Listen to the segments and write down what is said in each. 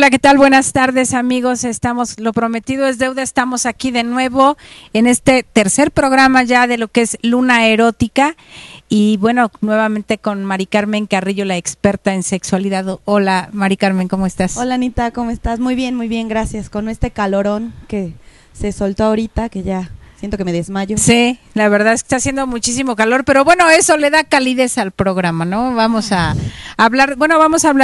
Hola, ¿qué tal? Buenas tardes, amigos. Lo prometido es deuda. Estamos aquí de nuevo en este tercer programa ya de lo que es Luna Erótica. Y bueno, nuevamente con Mari Carmen Carrillo, la experta en sexualidad. Hola, Mari Carmen, ¿cómo estás? Hola, Anita, ¿cómo estás? Muy bien, gracias. Con este calorón que se soltó ahorita, que ya siento que me desmayo. Sí, la verdad es que está haciendo muchísimo calor, pero bueno, eso le da calidez al programa, ¿no? Vamos a hablar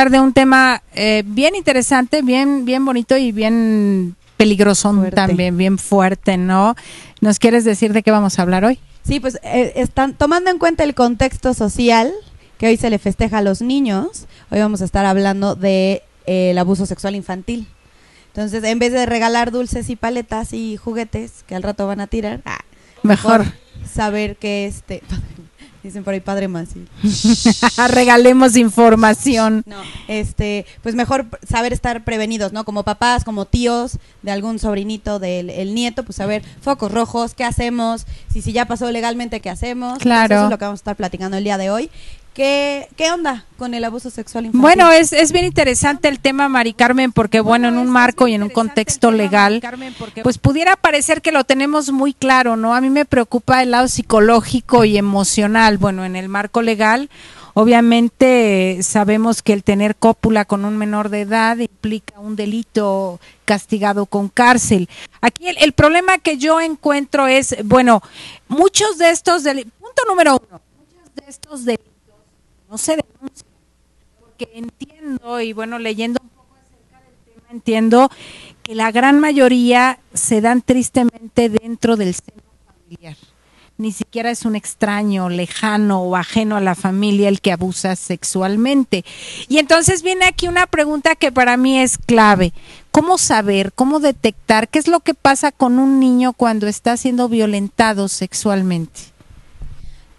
de un tema bien interesante, bien bonito y bien peligroso también, bien fuerte, ¿no? ¿Nos quieres decir de qué vamos a hablar hoy? Sí, pues están tomando en cuenta el contexto social que hoy se le festeja a los niños. Hoy vamos a estar hablando de el abuso sexual infantil. Entonces, en vez de regalar dulces y paletas y juguetes que al rato van a tirar, mejor saber que dicen por ahí padre más. Regalemos información. No, pues mejor saber estar prevenidos, ¿no? Como papás, como tíos de algún sobrinito del nieto, pues saber focos rojos, qué hacemos, si ya pasó legalmente, qué hacemos. Claro. Entonces, eso es lo que vamos a estar platicando el día de hoy. ¿Qué onda con el abuso sexual infantil? Bueno, es bien interesante el tema, Mari Carmen, porque bueno, en un marco y en un contexto legal, pues pudiera parecer que lo tenemos muy claro, ¿no? A mí me preocupa el lado psicológico y emocional. Bueno, en el marco legal, obviamente sabemos que el tener cópula con un menor de edad implica un delito castigado con cárcel. Aquí el problema que yo encuentro es, bueno, muchos de estos delitos, punto número uno, muchos de estos delitos no se denuncia, porque entiendo, y bueno, leyendo un poco acerca del tema, entiendo que la gran mayoría se dan tristemente dentro del seno familiar. Ni siquiera es un extraño, lejano o ajeno a la familia el que abusa sexualmente. Y entonces viene aquí una pregunta que para mí es clave. ¿Cómo saber, cómo detectar qué es lo que pasa con un niño cuando está siendo violentado sexualmente?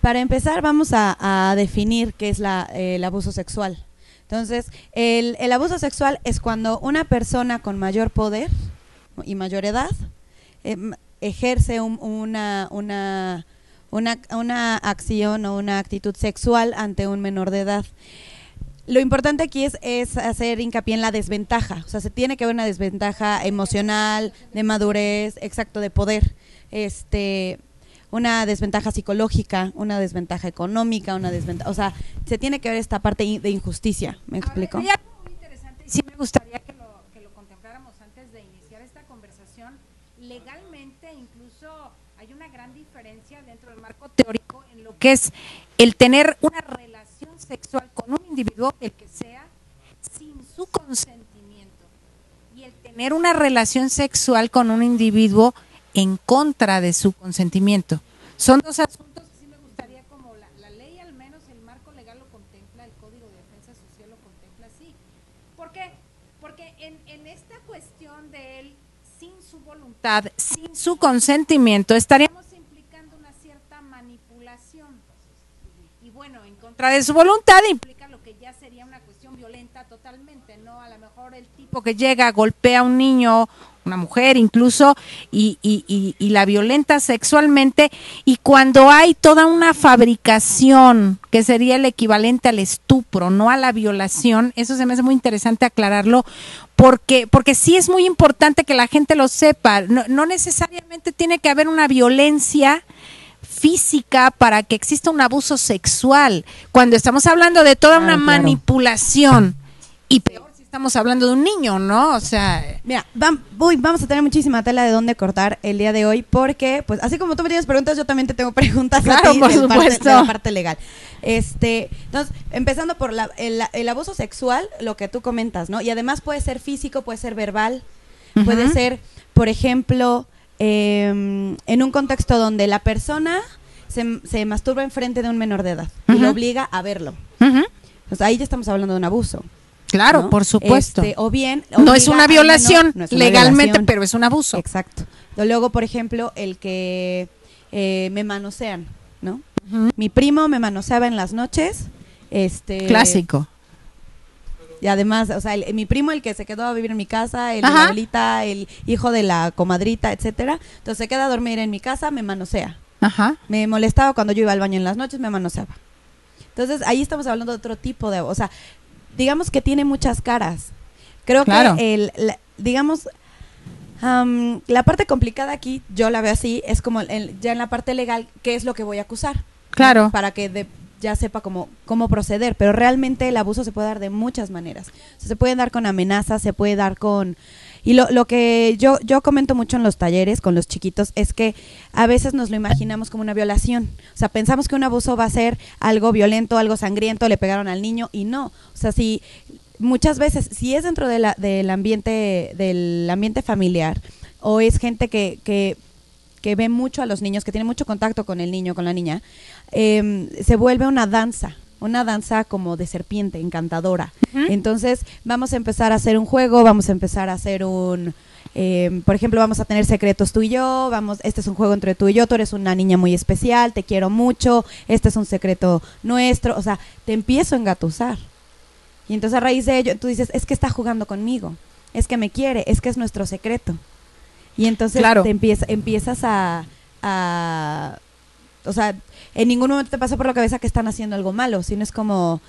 Para empezar, vamos a definir qué es el abuso sexual. Entonces, el abuso sexual es cuando una persona con mayor poder y mayor edad ejerce una acción o una actitud sexual ante un menor de edad. Lo importante aquí es hacer hincapié en la desventaja. O sea, se tiene que ver una desventaja emocional, de madurez, exacto, de poder. Una desventaja psicológica, una desventaja económica, o sea, se tiene que ver esta parte de injusticia, ¿me explico? Hay algo muy interesante y sí me gustaría que lo contempláramos antes de iniciar esta conversación. Legalmente incluso hay una gran diferencia dentro del marco teórico en lo que es el tener una relación sexual con un individuo, el que sea, sin su consentimiento, y el tener una relación sexual con un individuo en contra de su consentimiento. Son dos asuntos que sí me gustaría, como la ley, al menos el marco legal lo contempla, el Código de Defensa Social lo contempla así. ¿Por qué? Porque en esta cuestión de él, sin su voluntad, sin su consentimiento, estaríamos implicando una cierta manipulación. Y bueno, en contra de su voluntad implica lo que ya sería una cuestión violenta totalmente, ¿no? A lo mejor el tipo que llega, golpea a un niño, una mujer incluso, y la violenta sexualmente, y cuando hay toda una fabricación que sería el equivalente al estupro, no a la violación, eso se me hace muy interesante aclararlo, porque sí es muy importante que la gente lo sepa. No necesariamente tiene que haber una violencia física para que exista un abuso sexual, cuando estamos hablando de toda una manipulación, y peor estamos hablando de un niño, ¿no? O sea, mira, vamos a tener muchísima tela de dónde cortar el día de hoy, porque, pues, así como tú me tienes preguntas, yo también te tengo preguntas. Claro, a ti, por supuesto. De la parte legal. Entonces, empezando por el abuso sexual, lo que tú comentas, ¿no? Y además puede ser físico, puede ser verbal, puede ser, por ejemplo, en un contexto donde la persona se masturba enfrente de un menor de edad y lo obliga a verlo. Pues ahí ya estamos hablando de un abuso. Claro, ¿no? Por supuesto. O bien no es una violación, no es una legalmente, violación, pero es un abuso. Exacto. Luego, por ejemplo, el que me manosean, ¿no? Mi primo me manoseaba en las noches. Clásico. Y además, o sea, mi primo, el que se quedó a vivir en mi casa, el de la abuelita, el hijo de la comadrita, etcétera. Entonces se queda a dormir en mi casa, me manosea. Me molestaba cuando yo iba al baño en las noches, me manoseaba. Entonces ahí estamos hablando de otro tipo de, o sea, digamos que tiene muchas caras. Creo Claro. que digamos, la parte complicada aquí, yo la veo así, es como ya en la parte legal, ¿qué es lo que voy a acusar? Claro. ¿No? Para que ya sepa cómo proceder, pero realmente el abuso se puede dar de muchas maneras. O sea, se puede dar con amenazas, se puede dar con... Y lo que yo comento mucho en los talleres con los chiquitos es que a veces nos lo imaginamos como una violación. O sea, pensamos que un abuso va a ser algo violento, algo sangriento, le pegaron al niño y no. O sea, si muchas veces, si es dentro del ambiente familiar o es gente que ve mucho a los niños, que tiene mucho contacto con el niño, con la niña, se vuelve una danza como de serpiente, encantadora. Entonces vamos a empezar a hacer un juego, vamos a empezar a hacer por ejemplo, vamos a tener secretos tú y yo, este es un juego entre tú y yo, tú eres una niña muy especial, te quiero mucho, este es un secreto nuestro, o sea, te empiezo a engatusar. Y entonces a raíz de ello tú dices, es que está jugando conmigo, es que me quiere, es que es nuestro secreto. Y entonces Claro. te empiezas o sea, en ningún momento te pasa por la cabeza que están haciendo algo malo, sino es como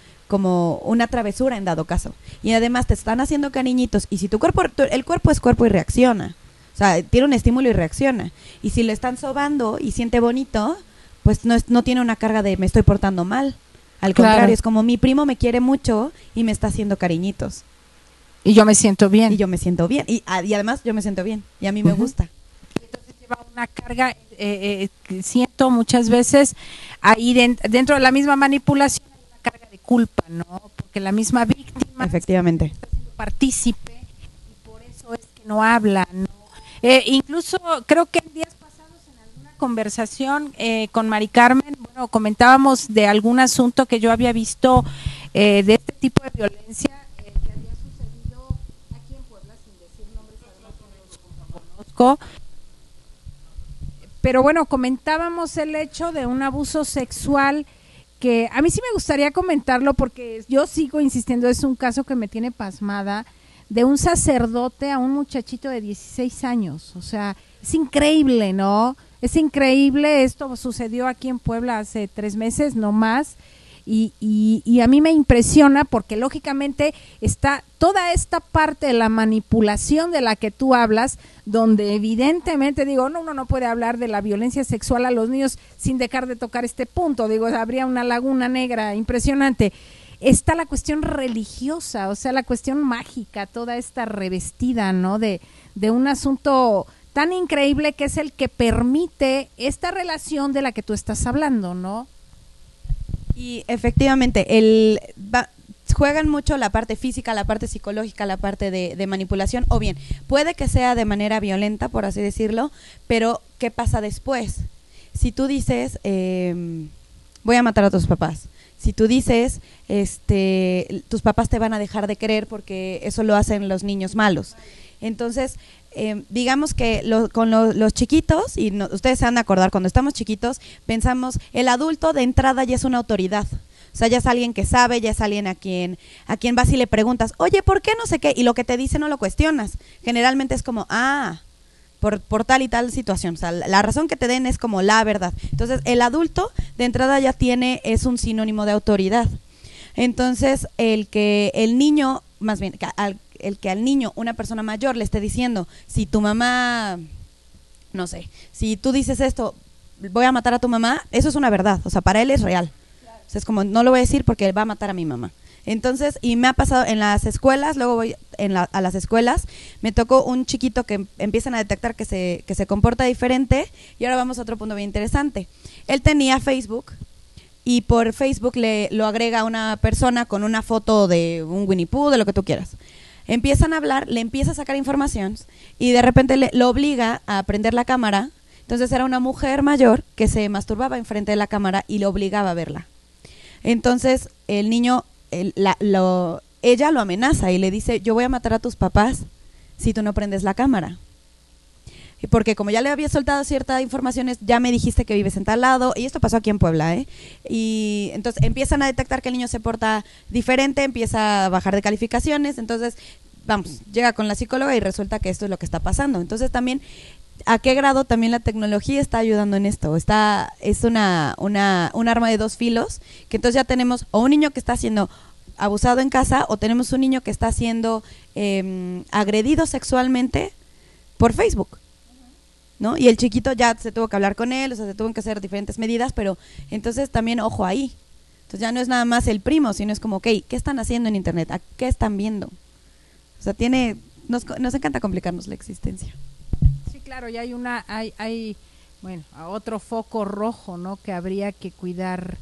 una travesura en dado caso. Y además te están haciendo cariñitos y si el cuerpo es cuerpo y reacciona. O sea, tiene un estímulo y reacciona. Y si le están sobando y siente bonito, pues no tiene una carga de me estoy portando mal. Al contrario, es como mi primo me quiere mucho y me está haciendo cariñitos. Y yo me siento bien. Y yo me siento bien. Y además yo me siento bien. Y a mí me gusta. Entonces lleva una carga, siento muchas veces, ahí dentro de la misma manipulación hay una carga de culpa, ¿no? Porque la misma víctima efectivamente está siendo partícipe y por eso es que no habla, ¿no? Incluso creo que en días pasados en alguna conversación con Mari Carmen, bueno, comentábamos de algún asunto que yo había visto de este tipo de violencia que había sucedido aquí en Puebla, sin decir nombres, además no los conozco. Pero bueno, comentábamos el hecho de un abuso sexual que a mí sí me gustaría comentarlo porque yo sigo insistiendo, es un caso que me tiene pasmada, de un sacerdote a un muchachito de 16 años. O sea, es increíble, ¿no? Es increíble, esto sucedió aquí en Puebla hace 3 meses, no más. Y a mí me impresiona porque lógicamente está toda esta parte de la manipulación de la que tú hablas, donde evidentemente digo, uno no puede hablar de la violencia sexual a los niños sin dejar de tocar este punto, digo, habría una laguna negra impresionante. Está la cuestión religiosa, o sea, la cuestión mágica, toda esta revestida, ¿no? De un asunto tan increíble que es el que permite esta relación de la que tú estás hablando, ¿no? Y efectivamente, juegan mucho la parte física, la parte psicológica, la parte de manipulación, o bien, puede que sea de manera violenta, por así decirlo, pero ¿qué pasa después? Si tú dices, voy a matar a tus papás, si tú dices, tus papás te van a dejar de querer porque eso lo hacen los niños malos. Entonces, digamos que con los chiquitos, y ustedes se van a acordar, cuando estamos chiquitos, pensamos, el adulto de entrada ya es una autoridad. O sea, ya es alguien que sabe, ya es alguien a quien vas y le preguntas, oye, ¿por qué no sé qué? Y lo que te dice no lo cuestionas. Generalmente es como, por tal y tal situación. O sea, la razón que te den es como la verdad. Entonces, el adulto de entrada ya es un sinónimo de autoridad. Entonces, el que al niño una persona mayor le esté diciendo, si tu mamá, no sé, si tú dices esto, voy a matar a tu mamá, eso es una verdad. O sea, para él es real. O sea, es como, no lo voy a decir porque él va a matar a mi mamá. Entonces, y me ha pasado en las escuelas, luego voy a las escuelas, me tocó un chiquito que empiezan a detectar que se comporta diferente, y ahora vamos a otro punto bien interesante. Él tenía Facebook, y por Facebook lo agrega a una persona con una foto de un Winnie Pooh, de lo que tú quieras. Empiezan a hablar, le empieza a sacar información, y de repente lo obliga a prender la cámara. Entonces era una mujer mayor que se masturbaba enfrente de la cámara y le obligaba a verla. Entonces el niño, ella lo amenaza y le dice, yo voy a matar a tus papás si tú no prendes la cámara. Porque como ya le había soltado ciertas informaciones, ya me dijiste que vives en tal lado, y esto pasó aquí en Puebla, y entonces empiezan a detectar que el niño se porta diferente, empieza a bajar de calificaciones, entonces llega con la psicóloga y resulta que esto es lo que está pasando. Entonces también, ¿a qué grado también la tecnología está ayudando en esto? Es un arma de 2 filos, que entonces ya tenemos o un niño que está siendo abusado en casa, o tenemos un niño que está siendo agredido sexualmente por Facebook, ¿no? Y el chiquito ya se tuvo que hablar con él, o sea, se tuvo que hacer diferentes medidas, pero entonces también ojo ahí. Entonces ya no es nada más el primo, sino es como, ok, ¿qué están haciendo en internet? ¿A qué están viendo? O sea, nos encanta complicarnos la existencia. Sí, claro, ya hay bueno, otro foco rojo, ¿no? Que habría que cuidar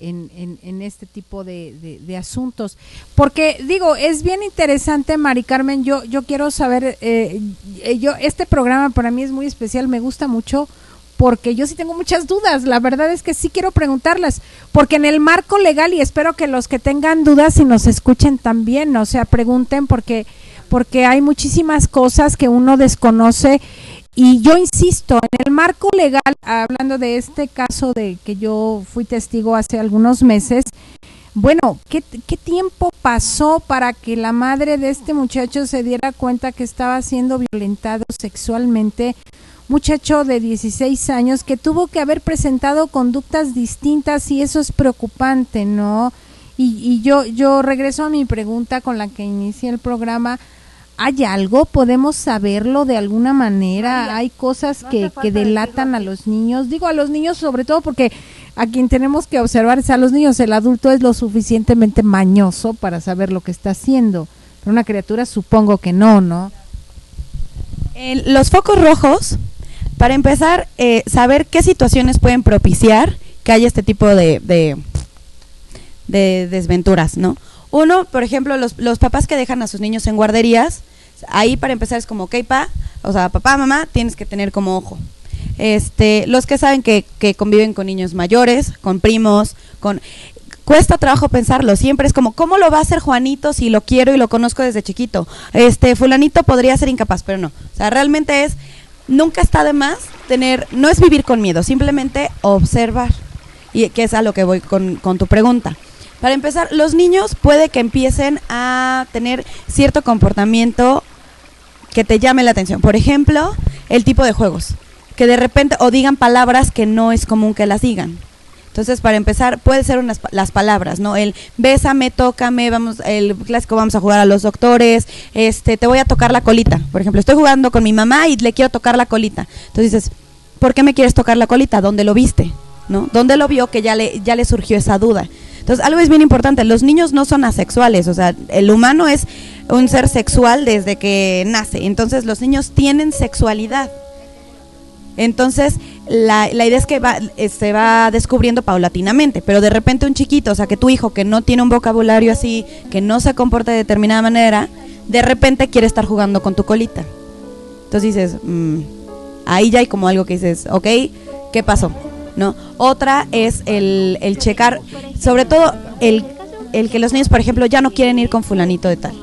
en este tipo de asuntos. Porque, digo, es bien interesante, Mari Carmen, yo quiero saber, este programa para mí es muy especial, me gusta mucho, porque yo sí tengo muchas dudas, la verdad es que sí quiero preguntarlas, porque en el marco legal, y espero que los que tengan dudas y nos escuchen también, o sea, pregunten, porque hay muchísimas cosas que uno desconoce. Y yo insisto, en el marco legal, hablando de este caso de que yo fui testigo hace algunos meses, bueno, ¿qué tiempo pasó para que la madre de este muchacho se diera cuenta que estaba siendo violentado sexualmente? Muchacho de 16 años que tuvo que haber presentado conductas distintas y eso es preocupante, ¿no? Y yo regreso a mi pregunta con la que inicié el programa. ¿Hay algo? ¿Podemos saberlo de alguna manera? ¿Hay cosas que delatan a los niños? Digo a los niños sobre todo porque a quien tenemos que observar es a los niños. El adulto es lo suficientemente mañoso para saber lo que está haciendo. Pero una criatura supongo que no. Los focos rojos, para empezar, saber qué situaciones pueden propiciar que haya este tipo de desventuras, ¿no? Uno, por ejemplo, los papás que dejan a sus niños en guarderías, ahí para empezar es como, ok, papá, mamá, tienes que tener como ojo. Los que saben que conviven con niños mayores, con primos, cuesta trabajo pensarlo, siempre es como, ¿cómo lo va a hacer Juanito si lo quiero y lo conozco desde chiquito? Fulanito podría ser incapaz, pero no. O sea, realmente nunca está de más no es vivir con miedo, simplemente observar, y que es a lo que voy con tu pregunta. Para empezar, los niños puede que empiecen a tener cierto comportamiento que te llame la atención. Por ejemplo, el tipo de juegos, que de repente o digan palabras que no es común que las digan. Entonces, para empezar, puede ser las palabras, ¿no? El bésame, tócame, el clásico vamos a jugar a los doctores, te voy a tocar la colita. Por ejemplo, estoy jugando con mi mamá y le quiero tocar la colita. Entonces dices, ¿por qué me quieres tocar la colita? ¿Dónde lo viste? ¿No? ¿Dónde lo vio que ya le surgió esa duda? Entonces, algo es bien importante, los niños no son asexuales, o sea, el humano es un ser sexual desde que nace, entonces los niños tienen sexualidad. Entonces, la idea es que se va descubriendo paulatinamente, pero de repente un chiquito, o sea, que tu hijo que no tiene un vocabulario así, que no se comporta de determinada manera, de repente quiere estar jugando con tu colita. Entonces dices, ahí ya hay como algo que dices, ok, ¿qué pasó? ¿No? Otra es el checar, sobre todo el que los niños, por ejemplo, ya no quieren ir con fulanito de tal.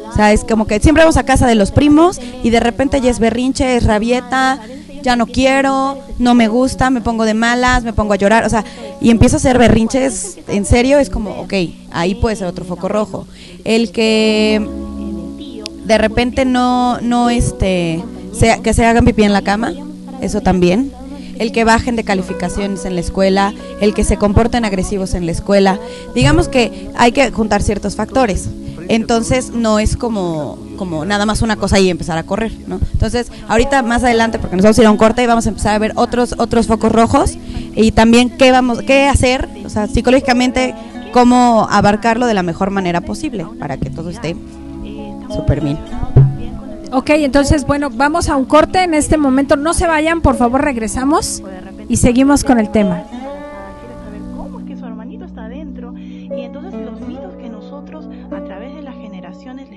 O sea, es como que siempre vamos a casa de los primos y de repente ya es berrinche, es rabieta, ya no quiero, no me gusta, me pongo de malas, me pongo a llorar, o sea, y empiezo a hacer berrinches en serio, es como, ok, ahí puede ser otro foco rojo. El que de repente que se hagan pipí en la cama, eso también. El que bajen de calificaciones en la escuela, el que se comporten agresivos en la escuela. Digamos que hay que juntar ciertos factores. Entonces no es como nada más una cosa y empezar a correr, ¿no? Entonces ahorita más adelante, porque nos vamos a ir a un corte y vamos a empezar a ver otros focos rojos y también qué hacer, o sea, psicológicamente, cómo abarcarlo de la mejor manera posible para que todo esté súper bien. Ok, entonces, bueno, vamos a un corte en este momento. No se vayan, por favor, regresamos y seguimos con el tema. Quiere saber cómo es que su hermanito está adentro y entonces los mitos que nosotros a través de las generaciones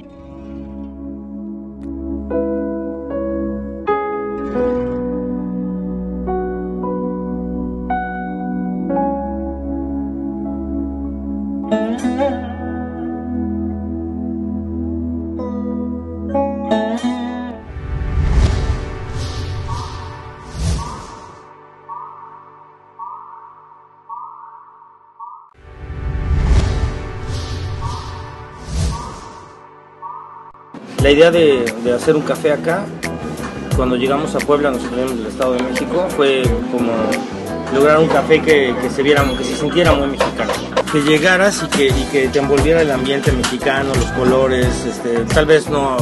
La idea de hacer un café acá, cuando llegamos a Puebla, nosotros venimos del Estado de México, fue como lograr un café que se sintiera muy mexicano. que llegaras y que te envolviera el ambiente mexicano, los colores, tal vez no,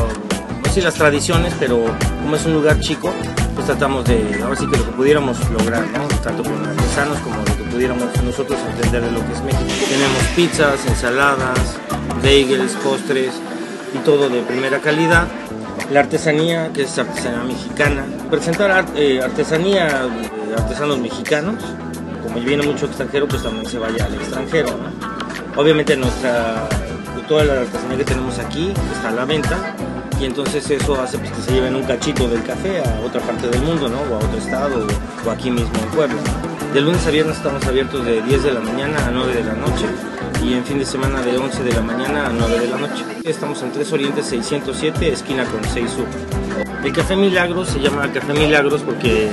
sí las tradiciones, pero como es un lugar chico, pues tratamos de, ahora sí que lo que pudiéramos lograr, ¿no? Tanto con artesanos como lo que pudiéramos nosotros entender de lo que es México. Tenemos pizzas, ensaladas, bagels, postres y todo de primera calidad. La artesanía, que es artesanía mexicana, presentar artesanía de artesanos mexicanos. Como viene mucho extranjero, pues también se vaya al extranjero, ¿no? Obviamente toda la artesanía que tenemos aquí está a la venta, y entonces eso hace pues, que se lleven un cachito del café a otra parte del mundo, ¿no? O a otro estado, o aquí mismo en Puebla. De lunes a viernes estamos abiertos de 10 de la mañana a 9 de la noche, y en fin de semana de 11 de la mañana a 9 de la noche. Estamos en 3 Oriente 607, esquina con 6 Sur. El Café Milagros se llama Café Milagros porque,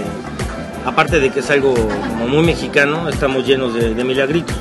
aparte de que es algo como muy mexicano, estamos llenos de milagritos.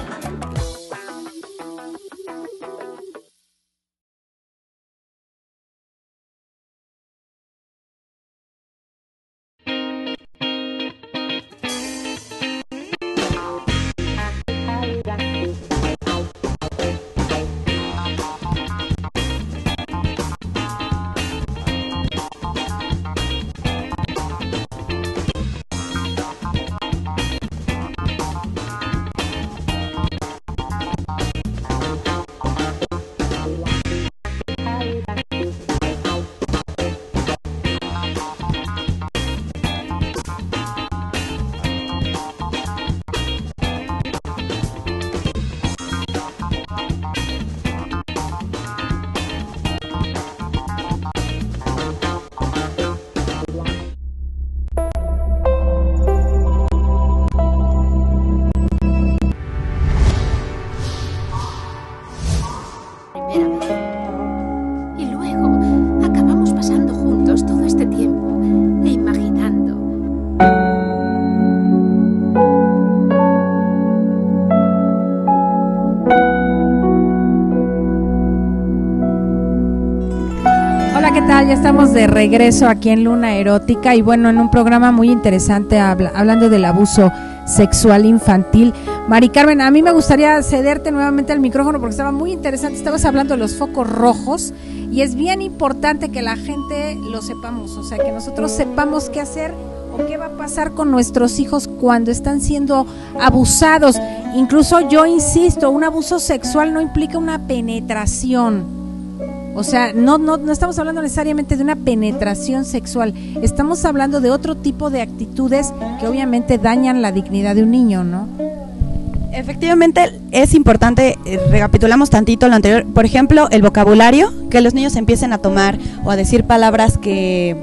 Ya estamos de regreso aquí en Luna Erótica y bueno, en un programa muy interesante hablando del abuso sexual infantil. Mari Carmen, a mí me gustaría cederte nuevamente el micrófono porque estaba muy interesante, estabas hablando de los focos rojos y es bien importante que la gente lo sepamos, o sea, que nosotros sepamos qué hacer o qué va a pasar con nuestros hijos cuando están siendo abusados. Incluso yo insisto, un abuso sexual no implica una penetración. O sea, no estamos hablando necesariamente de una penetración sexual, estamos hablando de otro tipo de actitudes que obviamente dañan la dignidad de un niño, ¿no? Efectivamente, es importante, recapitulamos tantito lo anterior, por ejemplo, el vocabulario, que los niños empiecen a tomar o a decir palabras que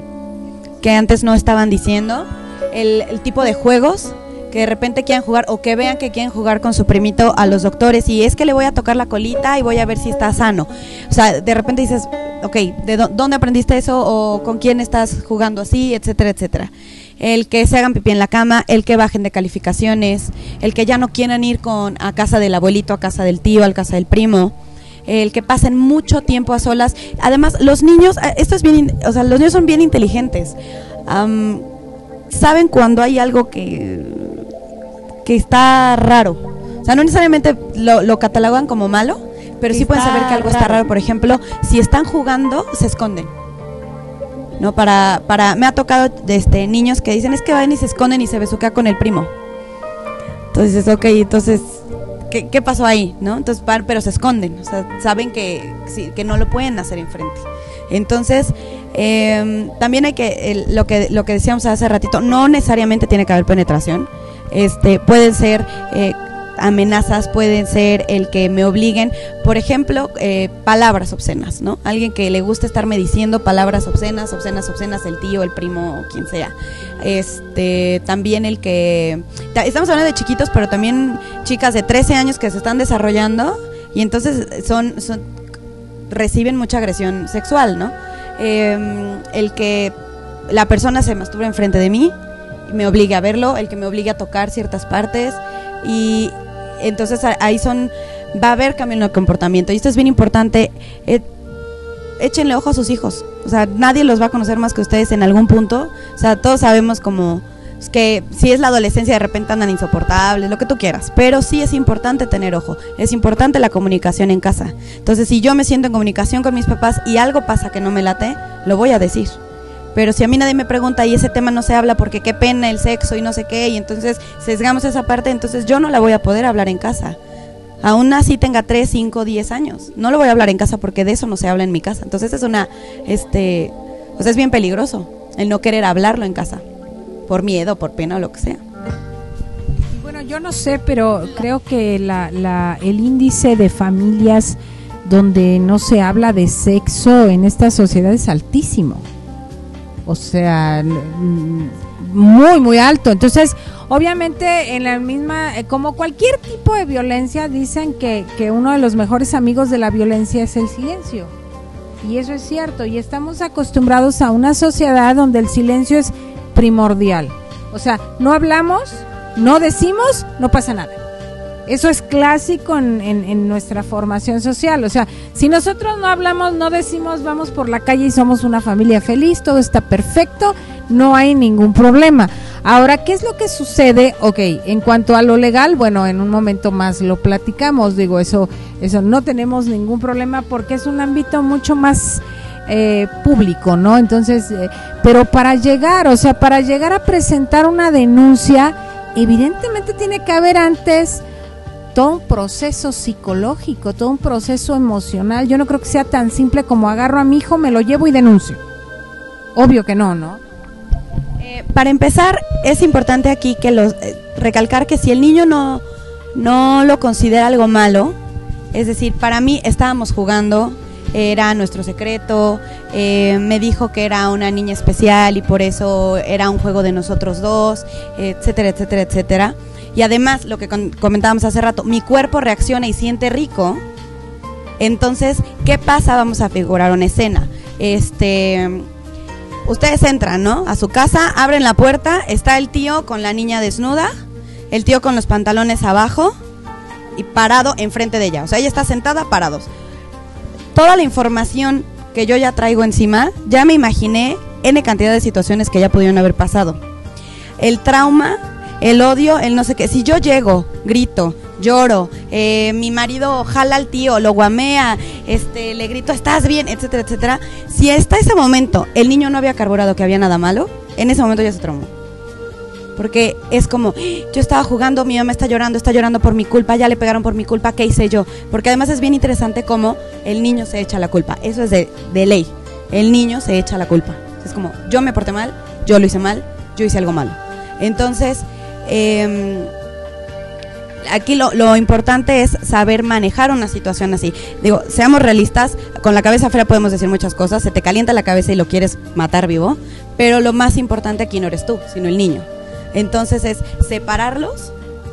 antes no estaban diciendo, el tipo de juegos, que de repente quieran jugar o que vean que quieren jugar con su primito a los doctores y es que le voy a tocar la colita y voy a ver si está sano. O sea, de repente dices, ok, ¿dónde aprendiste eso? O ¿con quién estás jugando así? Etcétera, etcétera. El que se hagan pipí en la cama, el que bajen de calificaciones, el que ya no quieran ir a casa del abuelito, a casa del tío, a casa del primo, el que pasen mucho tiempo a solas. Además, los niños, esto es bien, o sea, los niños son bien inteligentes. Saben cuando hay algo que está raro, o sea, no necesariamente lo catalogan como malo, pero sí pueden saber que algo está raro. Por ejemplo, si están jugando, se esconden, ¿no? Me ha tocado niños que dicen, es que van y se esconden y se besuquea con el primo. Entonces, ok, entonces, ¿qué pasó ahí? ¿No? Entonces, pero se esconden, o sea, saben que no lo pueden hacer enfrente. Entonces, también hay que, lo que decíamos hace ratito, no necesariamente tiene que haber penetración. Pueden ser amenazas, pueden ser el que me obliguen, por ejemplo, palabras obscenas, ¿no? Alguien que le gusta estarme diciendo palabras obscenas, el tío, el primo, quien sea. También el que, estamos hablando de chiquitos, pero también chicas de 13 años que se están desarrollando y entonces reciben mucha agresión sexual, ¿no? El que la persona se masturba enfrente de mí, me obligue a verlo, el que me obligue a tocar ciertas partes y entonces ahí va a haber cambio en el comportamiento y esto es bien importante. Échenle ojo a sus hijos, o sea, nadie los va a conocer más que ustedes en algún punto, o sea, todos sabemos cómo que si es la adolescencia de repente andan insoportables, lo que tú quieras, pero sí es importante tener ojo, es importante la comunicación en casa. Entonces, si yo me siento en comunicación con mis papás y algo pasa que no me late, lo voy a decir. Pero si a mí nadie me pregunta y ese tema no se habla porque qué pena el sexo y no sé qué, y entonces sesgamos esa parte, entonces yo no la voy a poder hablar en casa. Aún así tenga 3, 5, 10 años, no lo voy a hablar en casa porque de eso no se habla en mi casa. Entonces es o sea, es bien peligroso el no querer hablarlo en casa, por miedo, por pena o lo que sea. Bueno, yo no sé, pero creo que el índice de familias donde no se habla de sexo en esta sociedad es altísimo. O sea, muy, muy alto. Entonces, obviamente, en la misma, como cualquier tipo de violencia, dicen que uno de los mejores amigos de la violencia es el silencio. Y eso es cierto. Y estamos acostumbrados a una sociedad donde el silencio es primordial. O sea, no hablamos, no decimos, no pasa nada. Eso es clásico en nuestra formación social. O sea, si nosotros no hablamos, no decimos, vamos por la calle y somos una familia feliz, todo está perfecto, no hay ningún problema. Ahora, ¿qué es lo que sucede? Ok, en cuanto a lo legal, bueno, en un momento más lo platicamos, digo, eso no tenemos ningún problema porque es un ámbito mucho más público, ¿no? Entonces, pero para llegar a presentar una denuncia, evidentemente tiene que haber antes todo un proceso psicológico, todo un proceso emocional. Yo no creo que sea tan simple como agarro a mi hijo, me lo llevo y denuncio. Obvio que no, ¿no? Para empezar, es importante aquí que recalcar que si el niño no lo considera algo malo, es decir, para mí estábamos jugando, era nuestro secreto, me dijo que era una niña especial y por eso era un juego de nosotros dos, etcétera, etcétera, etcétera. Y además, lo que comentábamos hace rato, mi cuerpo reacciona y siente rico. Entonces, ¿qué pasa? Vamos a figurar una escena. Ustedes entran, ¿no? A su casa, abren la puerta, está el tío con la niña desnuda, el tío con los pantalones abajo y parado enfrente de ella. O sea, ella está sentada, parados. Toda la información que yo ya traigo encima, ya me imaginé N cantidad de situaciones que ya pudieron haber pasado. El trauma, el odio, el no sé qué. Si yo llego, grito, lloro, mi marido jala al tío, lo guamea, le grito, ¿estás bien?, etcétera, etcétera. Si hasta ese momento el niño no había carburado que había nada malo, en ese momento ya se traumó. Porque es como, yo estaba jugando, mi mamá está llorando por mi culpa, ya le pegaron por mi culpa, ¿qué hice yo? Porque además es bien interesante cómo el niño se echa la culpa. Eso es de ley. El niño se echa la culpa. Es como, yo me porté mal, yo lo hice mal, yo hice algo malo. Entonces, aquí lo importante es saber manejar una situación así. Digo, seamos realistas, con la cabeza fría podemos decir muchas cosas, se te calienta la cabeza y lo quieres matar vivo, pero lo más importante aquí no eres tú, sino el niño. Entonces es separarlos,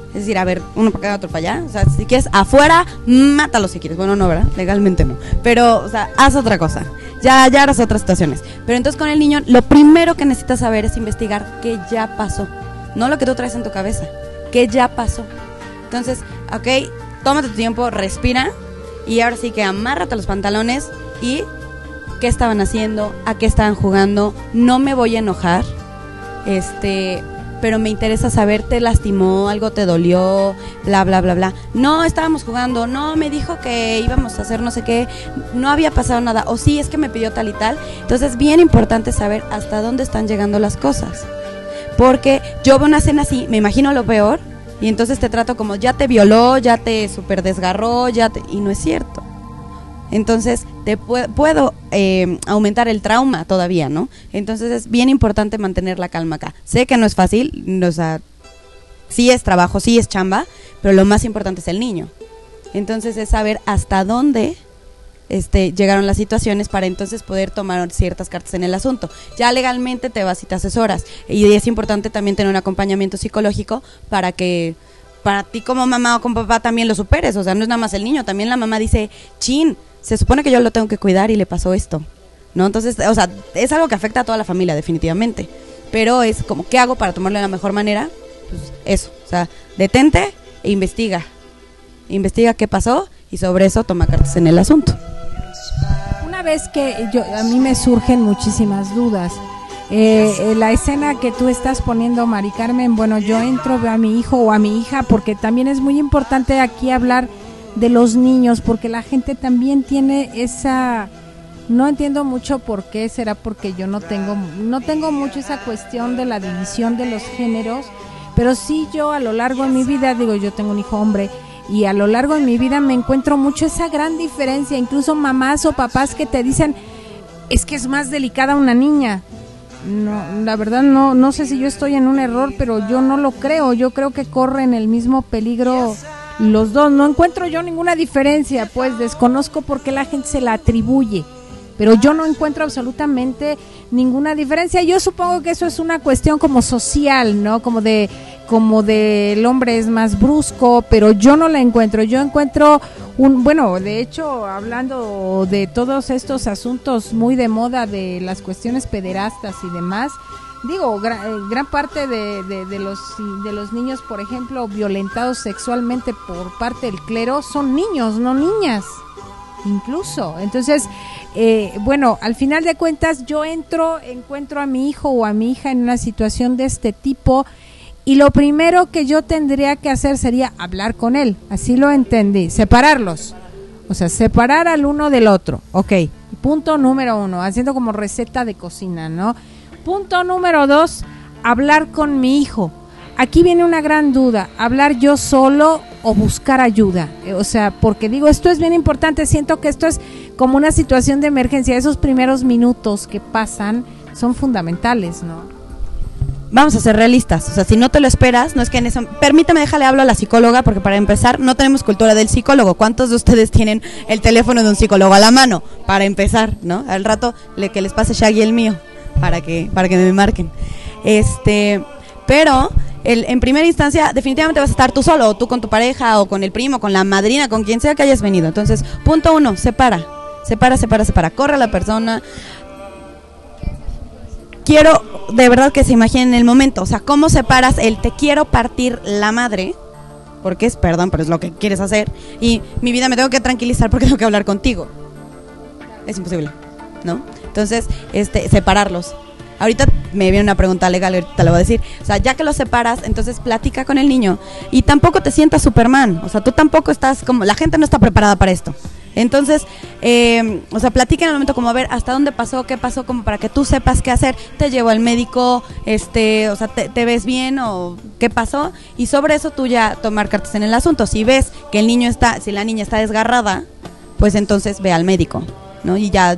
es decir, a ver, uno para acá, otro para allá. O sea, si quieres afuera, mátalo si quieres. Bueno, no, ¿verdad? Legalmente no. Pero, o sea, haz otra cosa. Ya harás otras situaciones. Pero entonces con el niño, lo primero que necesitas saber es investigar qué ya pasó. No lo que tú traes en tu cabeza, qué ya pasó. Entonces, ok, tómate tu tiempo, respira. Y ahora sí que amárrate los pantalones y qué estaban haciendo, a qué estaban jugando. No me voy a enojar. Pero me interesa saber, ¿te lastimó? ¿Algo te dolió? Bla, bla, bla, bla. No, estábamos jugando. No, me dijo que íbamos a hacer no sé qué. No había pasado nada. O sí, es que me pidió tal y tal. Entonces es bien importante saber hasta dónde están llegando las cosas. Porque yo veo una escena así, me imagino lo peor, y entonces te trato como ya te violó, ya te super desgarró, y no es cierto. Entonces te puedo aumentar el trauma todavía, ¿no? Entonces es bien importante mantener la calma acá. Sé que no es fácil, o sea, sí es trabajo, sí es chamba, pero lo más importante es el niño. Entonces es saber hasta dónde llegaron las situaciones para entonces poder tomar ciertas cartas en el asunto. Ya legalmente te vas y te asesoras. Y es importante también tener un acompañamiento psicológico para que para ti como mamá o como papá también lo superes. O sea, no es nada más el niño, también la mamá dice, chin, se supone que yo lo tengo que cuidar y le pasó esto, ¿no? Entonces, o sea, es algo que afecta a toda la familia definitivamente, pero es como, ¿qué hago para tomarlo de la mejor manera? Pues eso, o sea, detente e investiga qué pasó y sobre eso toma cartas en el asunto. Una vez que a mí me surgen muchísimas dudas, La escena que tú estás poniendo, Mari Carmen, bueno, yo entro, veo a mi hijo o a mi hija, porque también es muy importante aquí hablar de los niños, porque la gente también tiene esa... No entiendo mucho por qué, será porque yo no tengo mucho esa cuestión de la división de los géneros, pero sí yo a lo largo de mi vida, digo, yo tengo un hijo hombre, y a lo largo de mi vida me encuentro mucho esa gran diferencia, incluso mamás o papás que te dicen, es que es más delicada una niña. No, la verdad no sé si yo estoy en un error, pero yo no lo creo, yo creo que corren el mismo peligro los dos, no encuentro yo ninguna diferencia, pues desconozco por qué la gente se la atribuye, pero yo no encuentro absolutamente ninguna diferencia. Yo supongo que eso es una cuestión como social, ¿no? Como de el hombre es más brusco, pero yo no la encuentro. Yo encuentro bueno, de hecho, hablando de todos estos asuntos muy de moda de las cuestiones pederastas y demás, digo, gran parte de los niños, por ejemplo, violentados sexualmente por parte del clero son niños, no niñas. Incluso, entonces, bueno, al final de cuentas yo encuentro a mi hijo o a mi hija en una situación de este tipo y lo primero que yo tendría que hacer sería hablar con él, así lo entendí, separarlos, o sea, separar al uno del otro, ok, punto número 1, haciendo como receta de cocina, ¿no? Punto número 2, hablar con mi hijo. Aquí viene una gran duda, hablar yo solo o buscar ayuda, o sea, porque digo, esto es bien importante, siento que esto es como una situación de emergencia, esos primeros minutos que pasan son fundamentales, ¿no? Vamos a ser realistas, o sea, si no te lo esperas, no es que en eso... Permítame, déjale hablo a la psicóloga, porque para empezar, no tenemos cultura del psicólogo. ¿Cuántos de ustedes tienen el teléfono de un psicólogo a la mano? Para empezar, ¿no? Al rato, que les pase Shaggy el mío, para que me marquen. Pero... en primera instancia, definitivamente vas a estar tú solo, o tú con tu pareja, o con el primo, con la madrina, con quien sea que hayas venido. Entonces, punto 1, separa, corre a la persona. Quiero de verdad que se imaginen el momento, o sea, cómo separas el te quiero partir la madre, porque es, perdón, pero es lo que quieres hacer, y mi vida me tengo que tranquilizar porque tengo que hablar contigo. Es imposible, ¿no? Entonces, separarlos. Ahorita me viene una pregunta legal, ahorita lo voy a decir. O sea, ya que los separas, entonces platica con el niño. Y tampoco te sientas Superman. O sea, tú tampoco estás como... La gente no está preparada para esto. Entonces, o sea, platica en el momento como a ver hasta dónde pasó, qué pasó, como para que tú sepas qué hacer. Te llevo al médico, o sea, te ves bien o qué pasó. Y sobre eso tú ya tomar cartas en el asunto. Si ves que si la niña está desgarrada, pues entonces ve al médico, ¿no? Y ya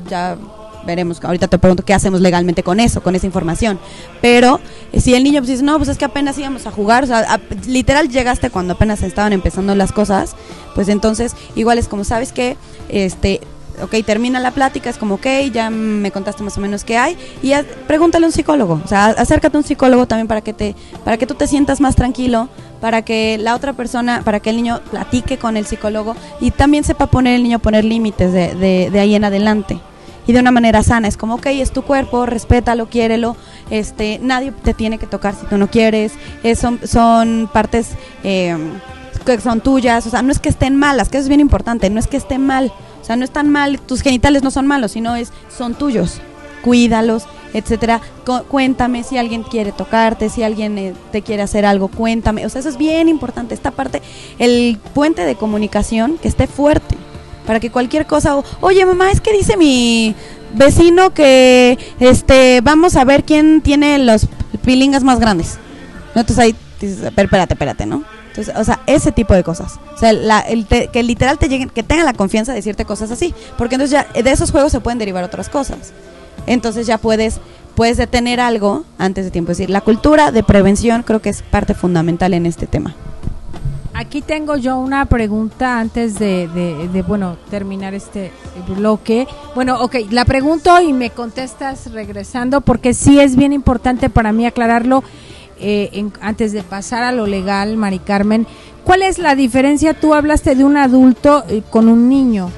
veremos, ahorita te pregunto qué hacemos legalmente con eso, con esa información. Pero si el niño pues dice, no, pues es que apenas íbamos a jugar, o sea, literal llegaste cuando apenas estaban empezando las cosas, pues entonces igual es como, ¿sabes qué? Ok, termina la plática, es como, ok, ya me contaste más o menos qué hay, y pregúntale a un psicólogo, o sea, acércate a un psicólogo también para que tú te sientas más tranquilo, para que la otra persona, para que el niño platique con el psicólogo y también sepa poner límites de ahí en adelante. Y de una manera sana, es como, ok, es tu cuerpo, respétalo, quiérelo, nadie te tiene que tocar si tú no quieres, son partes que son tuyas, o sea, no es que estén malas, que eso es bien importante, no es que estén mal, o sea, no están mal, tus genitales no son malos, sino son tuyos, cuídalos, etcétera. Cuéntame si alguien quiere tocarte, si alguien te quiere hacer algo, cuéntame, o sea, eso es bien importante, esta parte, el puente de comunicación que esté fuerte, para que cualquier cosa, oye mamá, es que dice mi vecino que vamos a ver quién tiene los pilingas más grandes, ¿no? Entonces ahí dices, espérate, ¿no? Entonces, o sea, ese tipo de cosas, o sea, que literal te lleguen, que tengan la confianza de decirte cosas así, porque entonces ya de esos juegos se pueden derivar otras cosas, entonces ya puedes detener algo antes de tiempo, es decir, la cultura de prevención creo que es parte fundamental en este tema. Aquí tengo yo una pregunta antes de bueno, terminar este bloque. Bueno, ok, la pregunto y me contestas regresando porque sí es bien importante para mí aclararlo antes de pasar a lo legal, Mari Carmen. ¿Cuál es la diferencia? Tú hablaste de un adulto con un niño,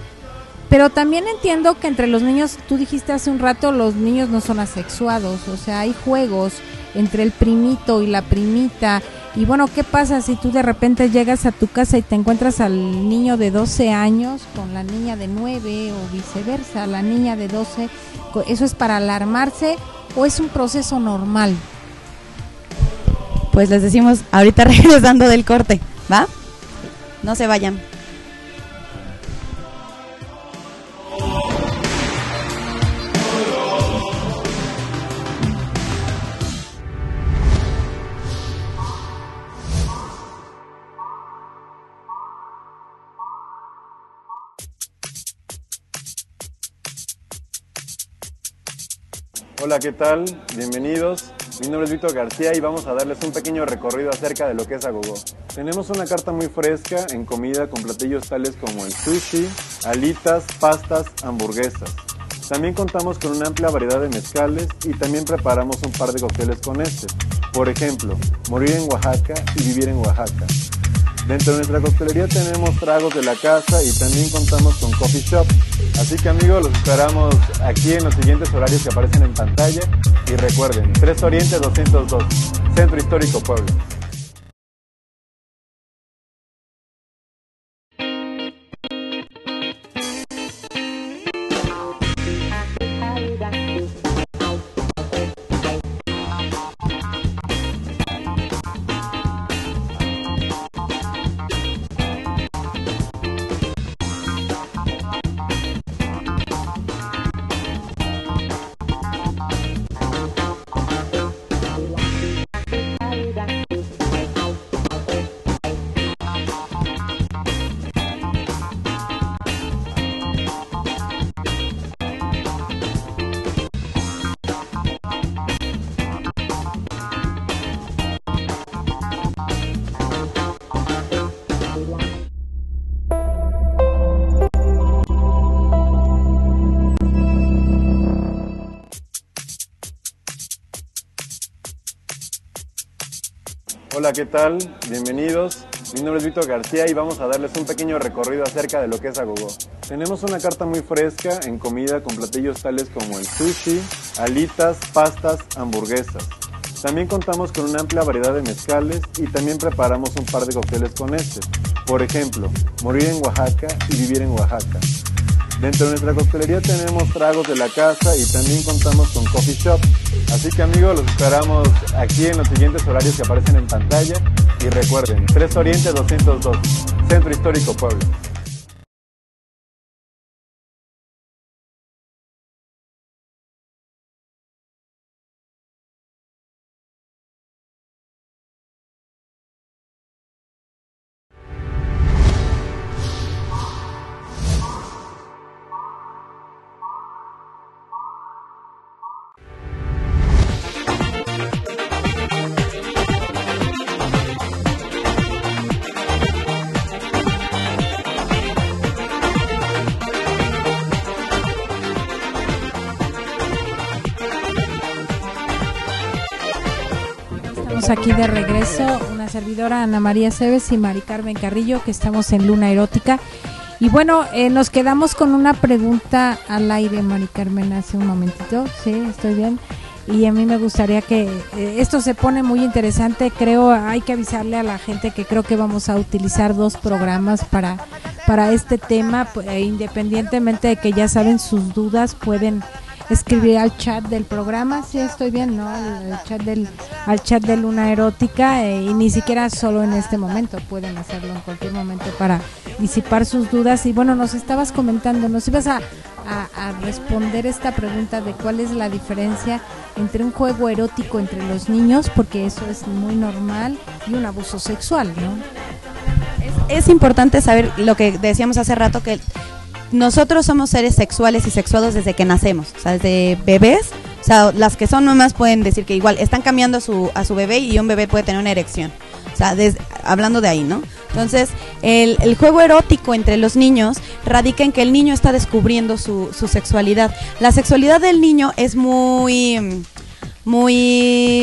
pero también entiendo que entre los niños, tú dijiste hace un rato, los niños no son asexuados, o sea, hay juegos entre el primito y la primita. Y bueno, ¿qué pasa si tú de repente llegas a tu casa y te encuentras al niño de 12 años con la niña de 9 o viceversa, la niña de 12? ¿Eso es para alarmarse o es un proceso normal? Pues les decimos ahorita regresando del corte, ¿va? No se vayan. Hola, ¿qué tal? Bienvenidos. Mi nombre es Víctor García y vamos a darles un pequeño recorrido acerca de lo que es Agogó. Tenemos una carta muy fresca en comida con platillos tales como el sushi, alitas, pastas, hamburguesas. También contamos con una amplia variedad de mezcales y también preparamos un par de cócteles con este. Por ejemplo, morir en Oaxaca y vivir en Oaxaca. Dentro de nuestra coctelería tenemos tragos de la casa y también contamos con coffee shop. Así que amigos, los esperamos aquí en los siguientes horarios que aparecen en pantalla. Y recuerden, 3 Oriente 202, Centro Histórico Puebla. Hola, ¿qué tal? Bienvenidos. Mi nombre es Víctor García y vamos a darles un pequeño recorrido acerca de lo que es Agogó. Tenemos una carta muy fresca en comida con platillos tales como el sushi, alitas, pastas, hamburguesas. También contamos con una amplia variedad de mezcales y también preparamos un par de cócteles con este. Por ejemplo, morir en Oaxaca y vivir en Oaxaca. Dentro de nuestra coctelería tenemos tragos de la casa y también contamos con coffee shop. Así que amigos, los esperamos aquí en los siguientes horarios que aparecen en pantalla. Y recuerden, 3 Oriente 202, Centro Histórico Puebla. Aquí de regreso, una servidora Ana María Cebes y Mari Carmen Carrillo, que estamos en Luna Erótica. Y bueno, nos quedamos con una pregunta al aire, Mari Carmen, hace un momentito. Sí, estoy bien. Y a mí me gustaría que esto se pone muy interesante. Creo hay que avisarle a la gente que creo que vamos a utilizar 2 programas para este tema, independientemente de que ya saben sus dudas, pueden escribir al chat del programa, sí estoy bien, ¿no? Al chat de Luna Erótica, y ni siquiera solo en este momento, pueden hacerlo en cualquier momento para disipar sus dudas. Y bueno, nos estabas comentando, nos ibas a responder esta pregunta de cuál es la diferencia entre un juego erótico entre los niños, porque eso es muy normal, y un abuso sexual, ¿no? Es importante saber lo que decíamos hace rato, que nosotros somos seres sexuales y sexuados desde que nacemos, o sea, desde bebés. O sea, las que son mamás pueden decir que igual están cambiando a su bebé, y un bebé puede tener una erección. O sea, hablando de ahí, ¿no? Entonces, el juego erótico entre los niños radica en que el niño está descubriendo su sexualidad. La sexualidad del niño es muy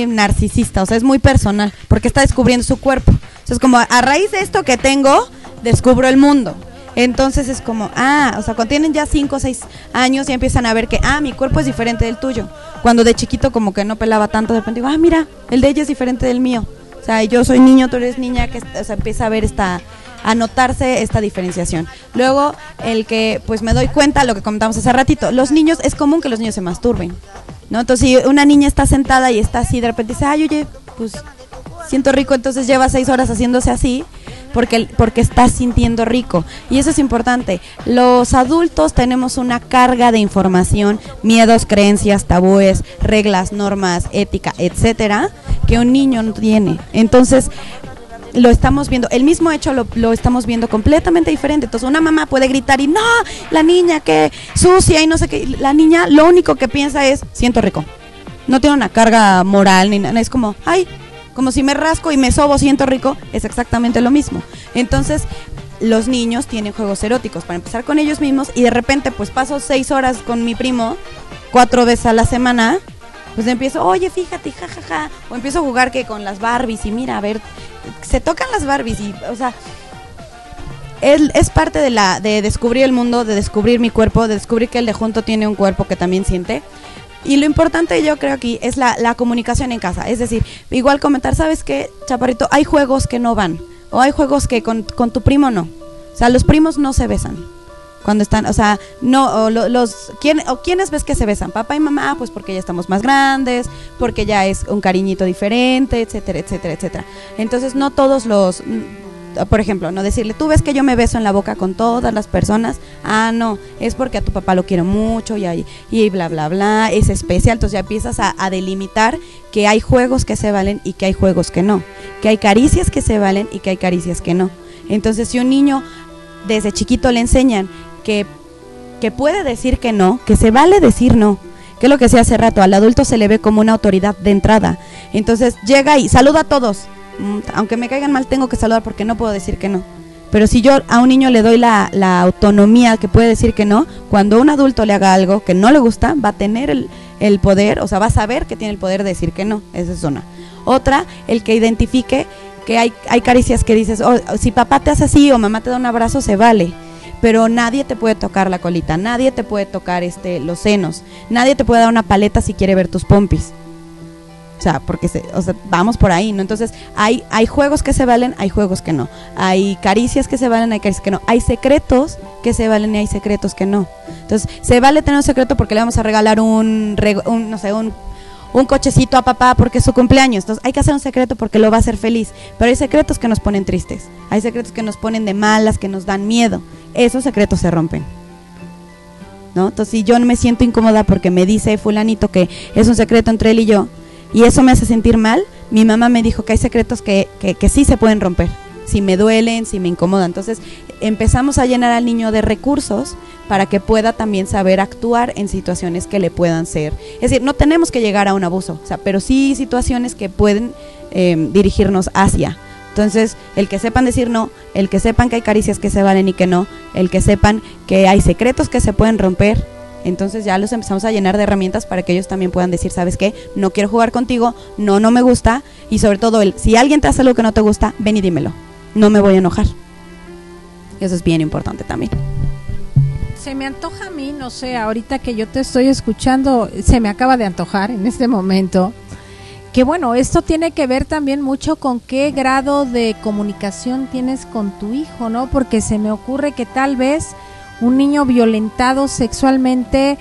narcisista, o sea, es muy personal, porque está descubriendo su cuerpo. Entonces, como a raíz de esto que tengo, descubro el mundo. Entonces es como, o sea, cuando tienen ya 5 o 6 años ya empiezan a ver que, mi cuerpo es diferente del tuyo. Cuando de chiquito como que no pelaba tanto, de repente digo, mira, el de ella es diferente del mío. O sea, yo soy niño, tú eres niña, que o sea, empieza a ver a notarse esta diferenciación. Luego, el que pues me doy cuenta, lo que comentamos hace ratito, los niños, es común que los niños se masturben. ¿no? Entonces, si una niña está sentada y está así, de repente dice, ay, oye, pues siento rico, entonces lleva 6 horas haciéndose así, porque está sintiendo rico. Y eso es importante. Los adultos tenemos una carga de información, miedos, creencias, tabúes, reglas, normas, ética, etcétera, que un niño no tiene. Entonces, lo estamos viendo, el mismo hecho lo estamos viendo completamente diferente. Entonces una mamá puede gritar y no, la niña que sucia y no sé qué, la niña lo único que piensa es, siento rico. No tiene una carga moral ni nada, es como, ay, como si me rasco y me sobo, siento rico, es exactamente lo mismo. Entonces los niños tienen juegos eróticos para empezar con ellos mismos y de repente pues paso 6 horas con mi primo 4 veces a la semana. Pues empiezo, oye, fíjate, jajaja, o empiezo a jugar que con las Barbies y mira, a ver, se tocan las Barbies y, o sea, es parte de descubrir el mundo, de descubrir mi cuerpo, de descubrir que el de junto tiene un cuerpo que también siente. Y lo importante yo creo aquí es la comunicación en casa, es decir, igual comentar, ¿sabes qué, chaparrito? Hay juegos que no van, o hay juegos que con tu primo no, o sea, los primos no se besan. Cuando están, o sea, no, ¿quiénes ves que se besan? Papá y mamá, pues porque ya estamos más grandes, porque ya es un cariñito diferente, etcétera, etcétera, etcétera. Entonces, no todos por ejemplo, no decirle, tú ves que yo me beso en la boca con todas las personas, no, es porque a tu papá lo quiero mucho y bla, bla, bla, es especial. Entonces ya empiezas a delimitar que hay juegos que se valen y que hay juegos que no, que hay caricias que se valen y que hay caricias que no. Entonces, si un niño desde chiquito le enseñan que puede decir que no, que se vale decir no, que es lo que decía hace rato, al adulto se le ve como una autoridad de entrada. Entonces llega y saluda a todos, aunque me caigan mal tengo que saludar porque no puedo decir que no. Pero si yo a un niño le doy la autonomía que puede decir que no, cuando un adulto le haga algo que no le gusta, va a tener el poder, o sea, va a saber que tiene el poder de decir que no. Esa es una. Otra, el que identifique que hay caricias que dices, si papá te hace así o mamá te da un abrazo, se vale. Pero nadie te puede tocar la colita, nadie te puede tocar los senos, nadie te puede dar una paleta si quiere ver tus pompis. O sea, porque vamos por ahí, ¿no? Entonces, hay juegos que se valen, hay juegos que no. Hay caricias que se valen, hay caricias que no. Hay secretos que se valen y hay secretos que no. Entonces, se vale tener un secreto porque le vamos a regalar un cochecito a papá porque es su cumpleaños. Entonces hay que hacer un secreto porque lo va a hacer feliz. Pero hay secretos que nos ponen tristes, hay secretos que nos ponen de malas, que nos dan miedo. Esos secretos se rompen, ¿no? Entonces, si yo no me siento incómoda porque me dice fulanito que es un secreto entre él y yo, y eso me hace sentir mal, mi mamá me dijo que hay secretos que sí se pueden romper, si me duelen, si me incomodan. Entonces empezamos a llenar al niño de recursos para que pueda también saber actuar en situaciones que le puedan ser. Es decir, no tenemos que llegar a un abuso, o sea, pero sí situaciones que pueden dirigirnos hacia. Entonces, el que sepan decir no, el que sepan que hay caricias que se valen y que no, el que sepan que hay secretos que se pueden romper, entonces ya los empezamos a llenar de herramientas para que ellos también puedan decir, ¿sabes qué? No quiero jugar contigo, no me gusta, y sobre todo, si alguien te hace algo que no te gusta, ven y dímelo, no me voy a enojar. Eso es bien importante también. Se me antoja a mí, no sé, ahorita que yo te estoy escuchando, se me acaba de antojar en este momento, que bueno, esto tiene que ver también mucho con qué grado de comunicación tienes con tu hijo, ¿no? Porque se me ocurre que tal vez un niño violentado sexualmente,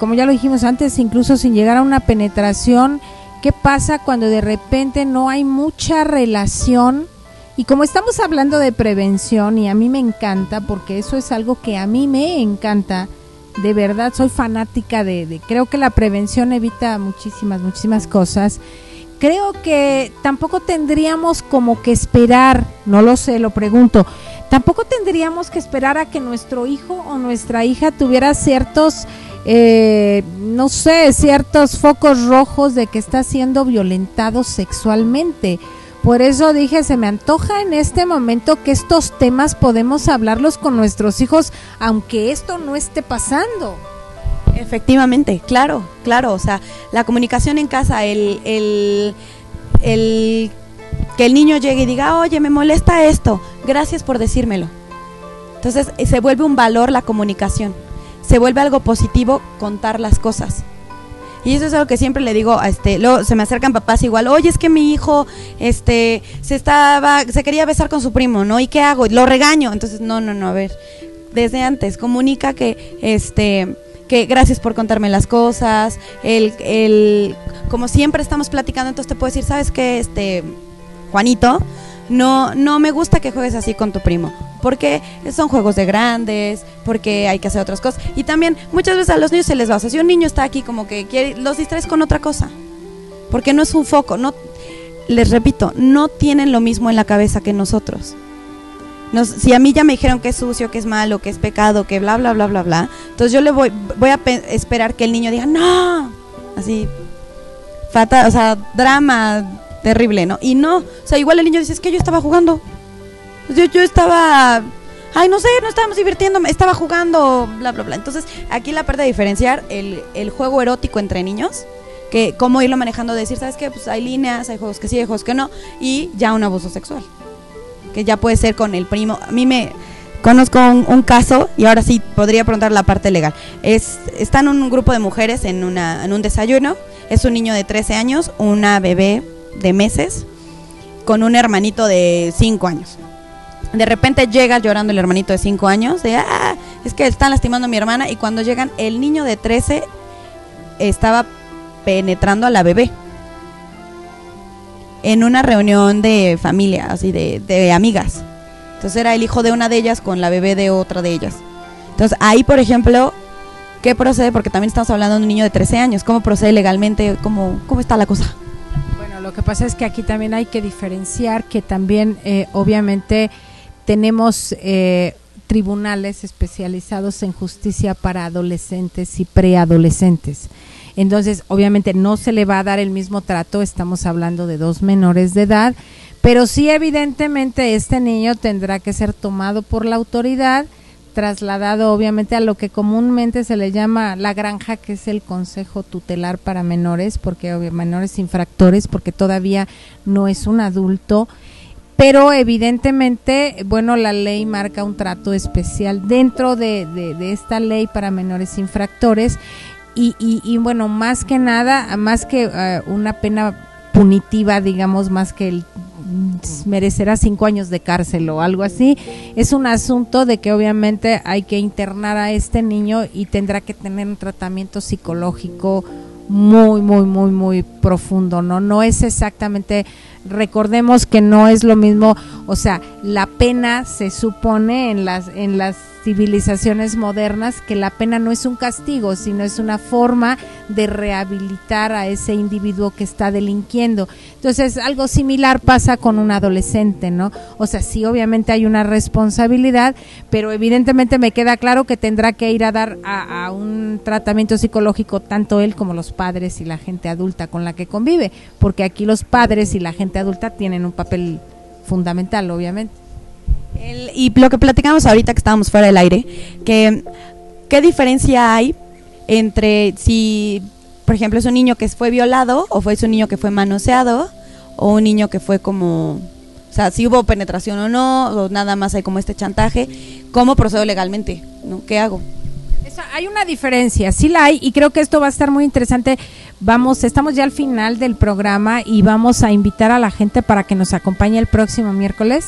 como ya lo dijimos antes, incluso sin llegar a una penetración, ¿qué pasa cuando de repente no hay mucha relación? Y como estamos hablando de prevención, y a mí me encanta, porque eso es algo que a mí me encanta, de verdad soy fanática creo que la prevención evita muchísimas cosas. Creo que tampoco tendríamos como que esperar, no lo sé, lo pregunto, tampoco tendríamos que esperar a que nuestro hijo o nuestra hija tuviera ciertos, no sé, ciertos focos rojos de que está siendo violentado sexualmente. Por eso dije, se me antoja en este momento que estos temas podemos hablarlos con nuestros hijos, aunque esto no esté pasando. Efectivamente, claro, o sea, la comunicación en casa, el que el niño llegue y diga, oye, me molesta esto, gracias por decírmelo. Entonces se vuelve un valor la comunicación, se vuelve algo positivo contar las cosas. Y eso es algo que siempre le digo, luego se me acercan papás igual, oye, es que mi hijo se quería besar con su primo, ¿no? ¿Y qué hago? Lo regaño. Entonces, no, a ver, desde antes, comunica que que gracias por contarme las cosas, como siempre estamos platicando, entonces te puedo decir, ¿sabes qué, Juanito? No me gusta que juegues así con tu primo, porque son juegos de grandes, porque hay que hacer otras cosas. Y también muchas veces a los niños se les va, o sea, si un niño está aquí como que quiere, los distraes con otra cosa, porque no es un foco, no, les repito, no tienen lo mismo en la cabeza que nosotros. Si a mí ya me dijeron que es sucio, que es malo, que es pecado, que bla, bla, bla, bla, bla, entonces yo voy a esperar que el niño diga, no, así, fatal, o sea, drama terrible, ¿no? Y no, o sea, igual el niño dice, es que yo estaba jugando, yo estaba, ay, no sé, no estábamos divirtiéndome, estaba jugando, bla, bla, bla. Entonces, aquí la parte de diferenciar el juego erótico entre niños, que cómo irlo manejando, decir, ¿sabes qué? Pues hay líneas, hay juegos que sí, hay juegos que no, y ya un abuso sexual, que ya puede ser con el primo. A mí me conozco un caso, y ahora sí podría preguntar la parte legal. Están un grupo de mujeres en un desayuno, es un niño de 13 años, una bebé de meses, con un hermanito de 5 años. De repente llega llorando el hermanito de 5 años, es que están lastimando a mi hermana, y cuando llegan, el niño de 13 estaba penetrando a la bebé en una reunión de familia, así de amigas. Entonces era el hijo de una de ellas con la bebé de otra de ellas. Entonces ahí, por ejemplo, ¿qué procede? Porque también estamos hablando de un niño de 13 años. ¿Cómo procede legalmente? ¿Cómo está la cosa? Bueno, lo que pasa es que aquí también hay que diferenciar que también obviamente tenemos tribunales especializados en justicia para adolescentes y preadolescentes. Entonces, obviamente no se le va a dar el mismo trato, estamos hablando de 2 menores de edad, pero sí evidentemente este niño tendrá que ser tomado por la autoridad, trasladado obviamente a lo que comúnmente se le llama la granja, que es el consejo tutelar para menores, porque menores infractores, porque todavía no es un adulto. Pero evidentemente, bueno, la ley marca un trato especial dentro de esta ley para menores infractores. Y bueno, más que nada, más que una pena punitiva, digamos, más que merecerá 5 años de cárcel o algo así, es un asunto de que obviamente hay que internar a este niño y tendrá que tener un tratamiento psicológico muy, muy, muy, muy profundo, ¿no? No es exactamente, recordemos que no es lo mismo, o sea, la pena se supone en las civilizaciones modernas que la pena no es un castigo, sino es una forma de rehabilitar a ese individuo que está delinquiendo. Entonces, algo similar pasa con un adolescente, ¿no? O sea, sí, obviamente hay una responsabilidad, pero evidentemente me queda claro que tendrá que ir a dar a un tratamiento psicológico tanto él como los padres y la gente adulta con la que convive, porque aquí los padres y la gente adulta tienen un papel fundamental, obviamente. Y lo que platicamos ahorita que estábamos fuera del aire, ¿qué diferencia hay entre si, por ejemplo, es un niño que fue violado, o es un niño que fue manoseado, o un niño que fue como, o sea, si hubo penetración o no, o nada más hay como este chantaje? ¿Cómo procedo legalmente? ¿No? ¿Qué hago? Hay una diferencia, sí la hay, y creo que esto va a estar muy interesante. Estamos ya al final del programa y vamos a invitar a la gente para que nos acompañe el próximo miércoles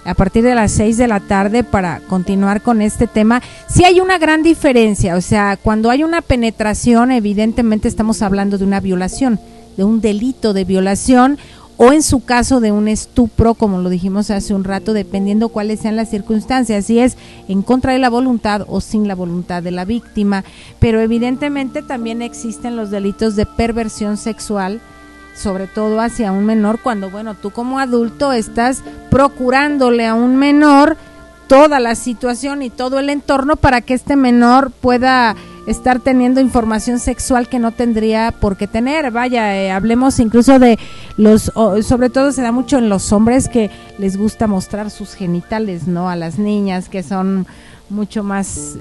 a partir de las 6 de la tarde para continuar con este tema. Sí hay una gran diferencia, o sea, cuando hay una penetración, evidentemente estamos hablando de una violación, de un delito de violación, o en su caso de un estupro, como lo dijimos hace un rato, dependiendo cuáles sean las circunstancias, si es en contra de la voluntad o sin la voluntad de la víctima. Pero evidentemente también existen los delitos de perversión sexual, sobre todo hacia un menor, cuando, bueno, tú como adulto estás procurándole a un menor toda la situación y todo el entorno para que este menor pueda estar teniendo información sexual que no tendría por qué tener. Vaya, hablemos incluso de sobre todo se da mucho en los hombres que les gusta mostrar sus genitales, ¿no? A las niñas que son mucho más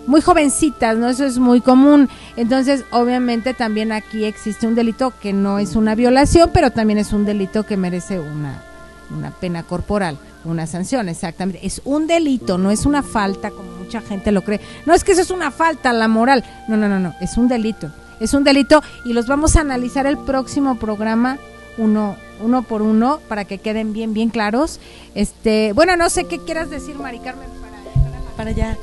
muy jovencitas, ¿no? Eso es muy común. Entonces, obviamente también aquí existe un delito que no es una violación, pero también es un delito que merece una pena corporal, una sanción, exactamente. Es un delito, no es una falta como mucha gente lo cree. No es que eso es una falta, la moral. No, es un delito. Es un delito y los vamos a analizar el próximo programa uno por uno para que queden bien claros. Bueno, no sé qué quieras decir, Mari Carmen, para allá.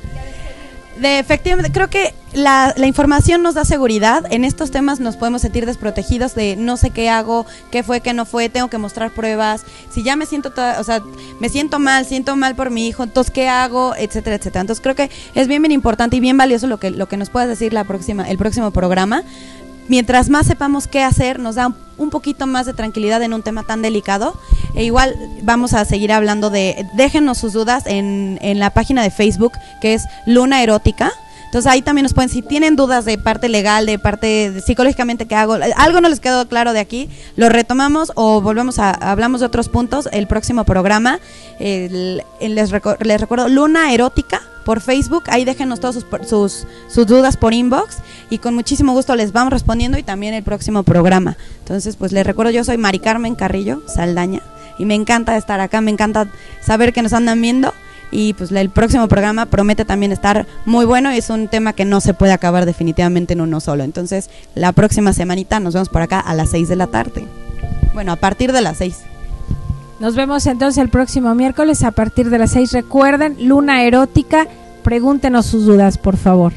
Efectivamente, creo que la información nos da seguridad. En estos temas nos podemos sentir desprotegidos de no sé qué hago, qué fue, qué no fue, tengo que mostrar pruebas. Si ya me siento, me siento mal por mi hijo, entonces ¿qué hago? Etcétera, etcétera. Entonces creo que es bien importante y bien valioso lo que nos puedas decir el próximo programa. Mientras más sepamos qué hacer, nos da un poquito más de tranquilidad en un tema tan delicado. E igual vamos a seguir hablando déjenos sus dudas en la página de Facebook, que es Luna Erótica. Entonces ahí también nos pueden, si tienen dudas de parte legal, de parte de psicológicamente qué hago, algo no les quedó claro de aquí, lo retomamos o hablamos de otros puntos el próximo programa. Les recuerdo, Luna Erótica por Facebook, ahí déjenos todas sus dudas por inbox y con muchísimo gusto les vamos respondiendo, y también el próximo programa. Entonces, pues les recuerdo, yo soy Mari Carmen Carrillo Saldaña y me encanta estar acá, me encanta saber que nos andan viendo, y pues el próximo programa promete también estar muy bueno y es un tema que no se puede acabar definitivamente en uno solo. Entonces, la próxima semanita nos vemos por acá a las 6 de la tarde. Bueno, a partir de las 6. Nos vemos entonces el próximo miércoles a partir de las 6. Recuerden, Luna Erótica, pregúntenos sus dudas, por favor.